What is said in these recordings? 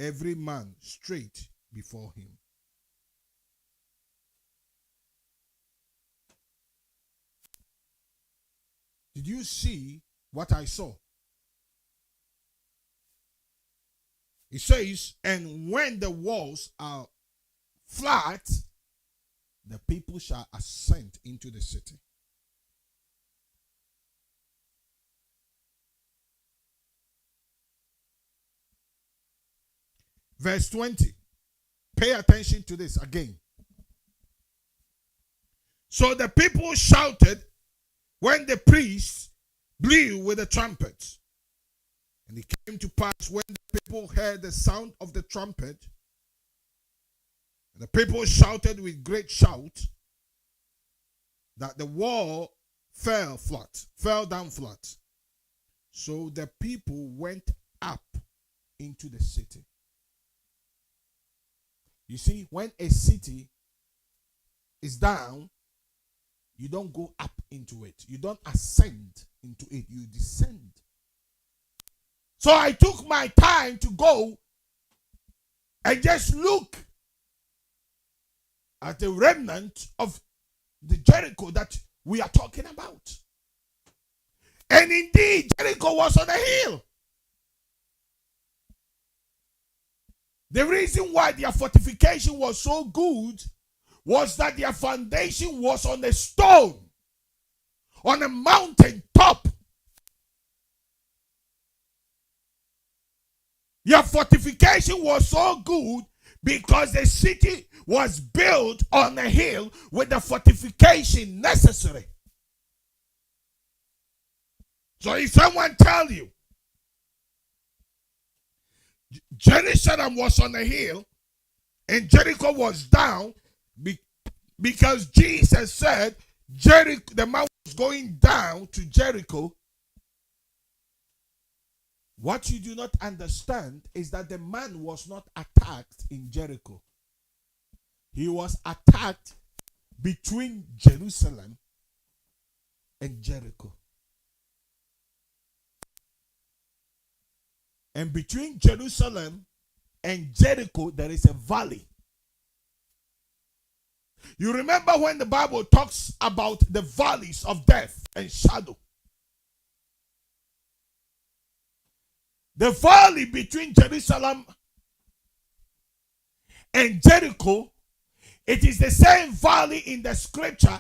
every man straight before him. Did you see what I saw? It says, and when the walls are flat, the people shall ascend into the city. Verse 20. Pay attention to this again. So the people shouted when the priests blew with the trumpets. And it came to pass when the people heard the sound of the trumpet, and the people shouted with great shout, that the wall fell down flat. So the people went up into the city. You see, when a city is down, you don't go up into it. You don't ascend into it. You descend. So I took my time to go and just look at the remnant of the Jericho that we are talking about. And indeed, Jericho was on a hill. The reason why their fortification was so good was that their foundation was on a stone, on a mountain top. Their fortification was so good because the city was built on a hill with the fortification necessary. So if someone tell you Jerusalem was on a hill and Jericho was down, because Jesus said Jericho, the man was going down to Jericho, what you do not understand is that the man was not attacked in Jericho. He was attacked between Jerusalem and Jericho. And between Jerusalem and Jericho, there is a valley. You remember when the Bible talks about the valleys of death and shadow? The valley between Jerusalem and Jericho, it is the same valley in the scripture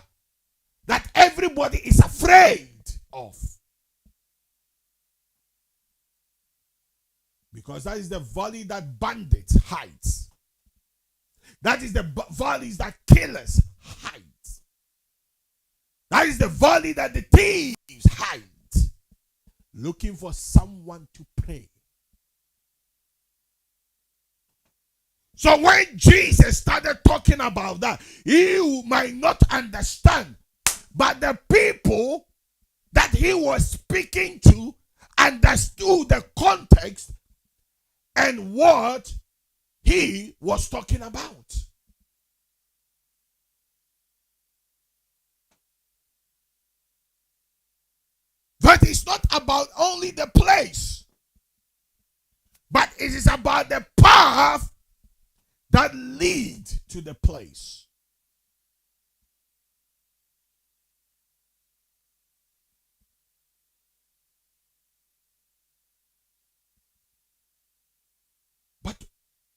that everybody is afraid of. Because that is the valley that bandits hide. That is the valleys that killers hide. That is the valley that the thieves hide. Looking for someone to pray. So when Jesus started talking about that, you might not understand. But the people that he was speaking to understood the context and what he was talking about. But it's not about only the place, but it is about the path that leads to the place. But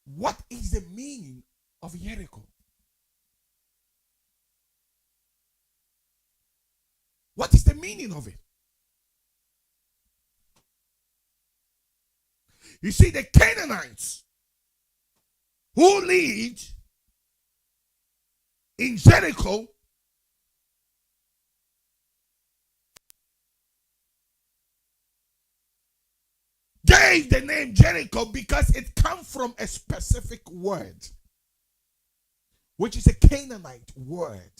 what is the meaning of Jericho? What is the meaning of it? You see, the Canaanites who lived in Jericho gave the name Jericho because it comes from a specific word, which is a Canaanite word.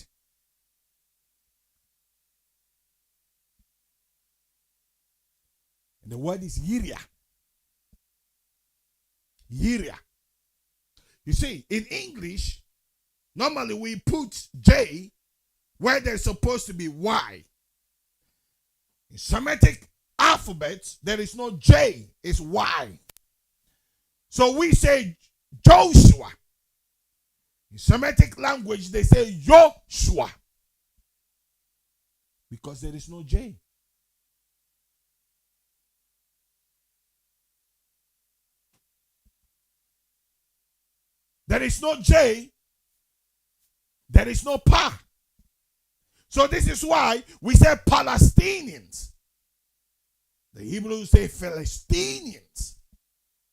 And the word is Yiria. Yiria. You see, in English, normally we put J where there's supposed to be Y. In Semitic alphabet, there is no J, it's Y. So we say Joshua. In Semitic language, they say Joshua. Because there is no J. There is no J. There is no Pa. So this is why we say Palestinians. The Hebrews say Philistinians.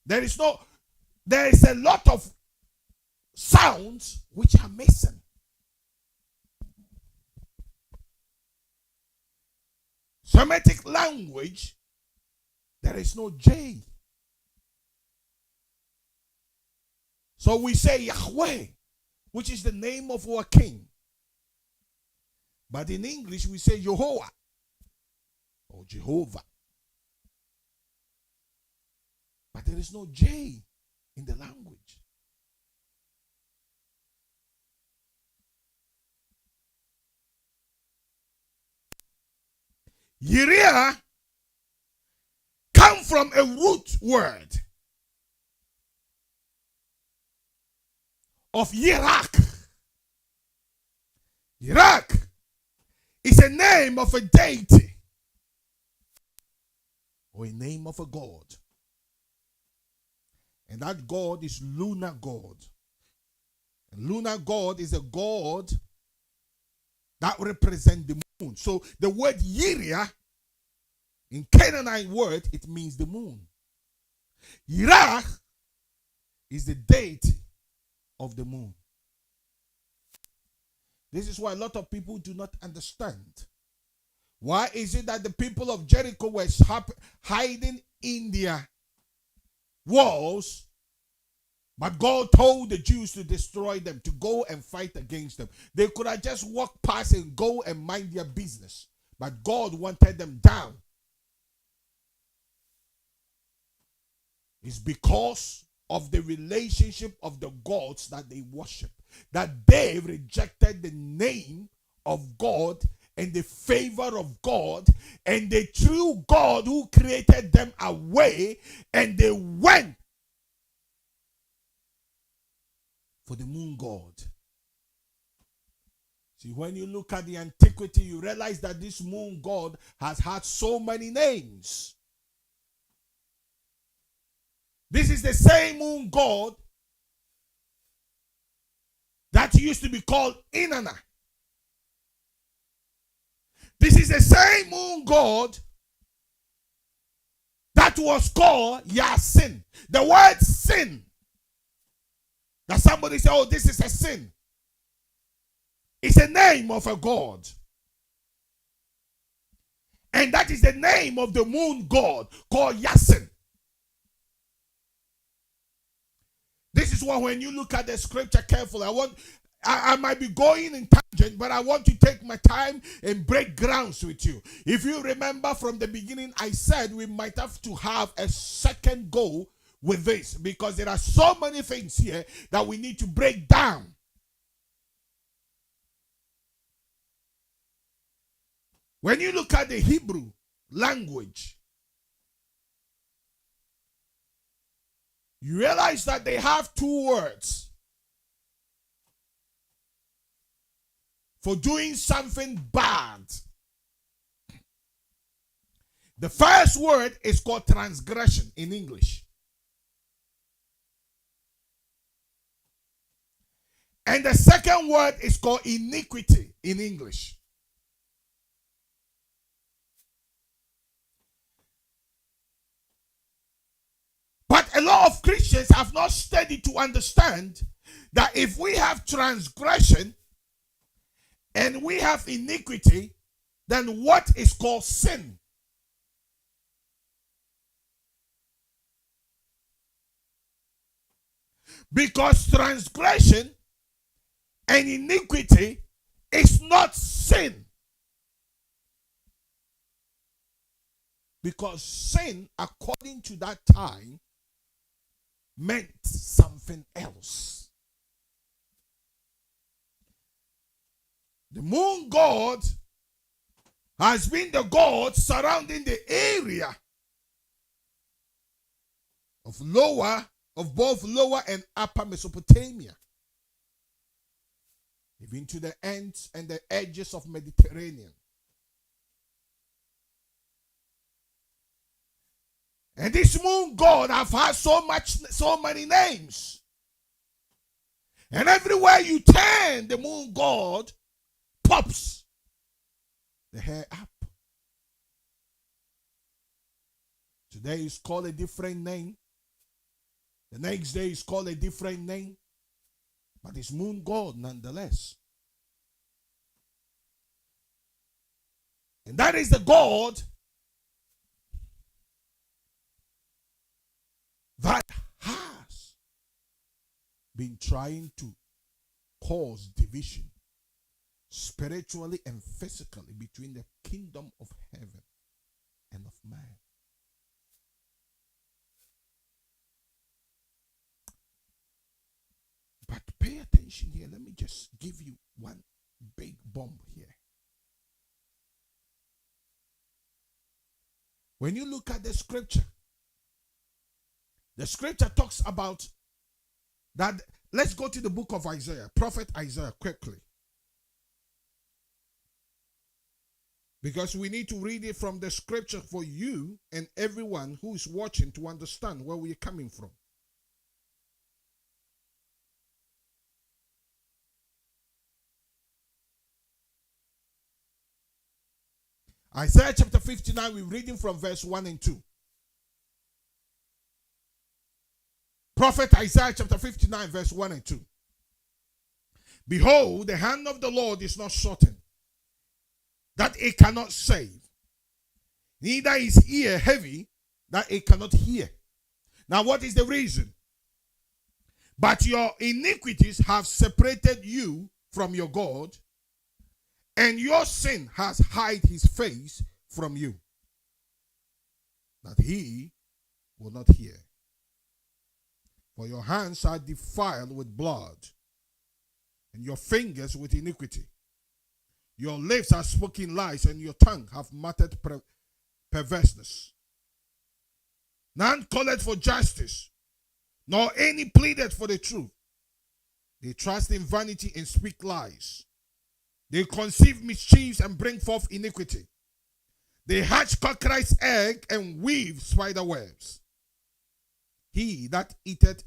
There is a lot of sounds which are missing. Semitic language, there is no J. So we say Yahweh, which is the name of our king. But in English, we say Jehovah or Jehovah. But there is no J in the language. Yiria come from a root word of Yirak. Yirak is a name of a deity or a name of a god. And that god is lunar god. And lunar god is a god that represents the moon. So the word Yiria, in Canaanite word, it means the moon. Yirah is the deity of the moon. This is why a lot of people do not understand. Why is it that the people of Jericho were hiding in their walls, but God told the Jews to destroy them, to go and fight against them? They could have just walked past and go and mind their business, but God wanted them down. It's because of the relationship of the gods that they worship, that they rejected the name of God and the favor of God and the true God who created them away, and they went for the moon god. See, when you look at the antiquity, you realize that this moon god has had so many names. This is the same moon god that used to be called Inana. This is the same moon god that was called Yasin. The word sin, that somebody say, oh, this is a sin, it's a name of a god. And that is the name of the moon god called Yasin. This is why when you look at the scripture carefully, I might be going in tangent, but I want to take my time and break grounds with you. If you remember from the beginning, I said we might have to have a second go with this, because there are so many things here that we need to break down. When you look at the Hebrew language, you realize that they have two words for doing something bad. The first word is called transgression in English. And the second word is called iniquity in English. But a lot of Christians have not studied to understand that if we have transgression and we have iniquity, then what is called sin? Because transgression and iniquity is not sin. Because sin, according to that time, meant something else. The moon god has been the god surrounding the area of Lower of both lower and upper Mesopotamia, even to the ends and the edges of Mediterranean. And this moon god have had so many names. And everywhere you turn, the moon god pops the hair up. Today is called a different name. The next day is called a different name. But it's moon god nonetheless. And that is the God that has been trying to cause division spiritually and physically between the kingdom of heaven and of man. But pay attention here. Let me just give you one big bomb here. When you look at the scripture talks about that. Let's go to the book of Isaiah, prophet Isaiah, quickly. Because we need to read it from the scripture for you and everyone who is watching to understand where we are coming from. Isaiah chapter 59, we're reading from verse 1 and 2. Prophet Isaiah chapter 59, verse 1 and 2. Behold, the hand of the Lord is not shortened, that it cannot save, neither is ear heavy, that it cannot hear. Now, what is the reason? But your iniquities have separated you from your God, and your sin has hid his face from you, that he will not hear. For your hands are defiled with blood, and your fingers with iniquity. Your lips are spoken lies, and your tongue have muttered perverseness. None calleth for justice, nor any pleaded for the truth. They trust in vanity and speak lies. They conceive mischiefs and bring forth iniquity. They hatch cockatrice egg and weave spider webs. He that eateth